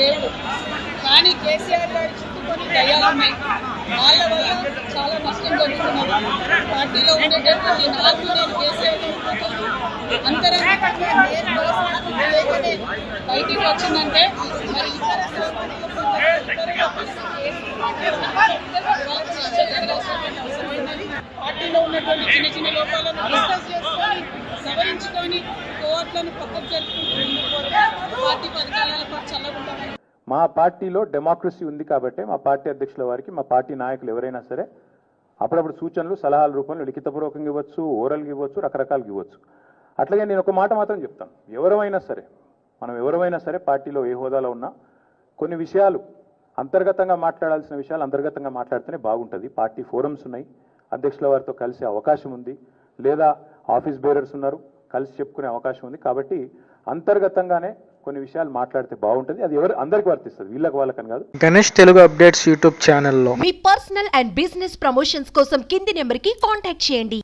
దేవుడు. కానీ కేసీఆర్ గారి చుట్టుకొని దయ్యాలు ఉన్నాయి. వాళ్ళ వల్ల చాలా నష్టం జరుగుతున్నది. పార్టీలో ఉండేటటువంటి నాకు నేను కేసీఆర్ అంతరంగ బయటికి వచ్చిందంటే మరి పార్టీలో ఉన్నటువంటి చిన్న చిన్న లోపాలను డిస్కస్ చేసుకొని సవరించుకొని కోర్టులను పక్కకు జరుపుకుంటున్నారు. పార్టీ పథకాల చల్లకుంటామని మా పార్టీలో డెమోక్రసీ ఉంది కాబట్టి మా పార్టీ అధ్యక్షుల వారికి మా పార్టీ నాయకులు ఎవరైనా సరే అప్పుడప్పుడు సూచనలు సలహాల రూపంలో లిఖితపూర్వకంగా ఇవ్వచ్చు, ఓరల్గా ఇవ్వచ్చు, రకరకాలుగా ఇవ్వచ్చు. అట్లాగే నేను ఒక మాట మాత్రం చెప్తాను, మనం ఎవరైనా సరే పార్టీలో ఏ హోదాలో ఉన్నా కొన్ని విషయాలు అంతర్గతంగా మాట్లాడాల్సిన విషయాలు అంతర్గతంగా మాట్లాడితేనే బాగుంటుంది. పార్టీ ఫోరమ్స్ ఉన్నాయి, అధ్యక్షుల వారితో కలిసే అవకాశం ఉంది, లేదా ఆఫీస్ బేరర్స్ ఉన్నారు, కలిసి చెప్పుకునే అవకాశం ఉంది. కాబట్టి అంతర్గతంగానే కొన్ని విషయాలు మాట్లాడితే బాగుంటుంది. అది అందరికి వర్తిస్తుంది, వీళ్ళకి వాళ్ళకని కాదు. గణేష్ తెలుగు అప్డేట్స్ యూట్యూబ్ ఛానల్లో మీ పర్సనల్ అండ్ బిజినెస్ ప్రమోషన్స్ కోసం కింది నెంబర్కి కాంటాక్ట్ చేయండి.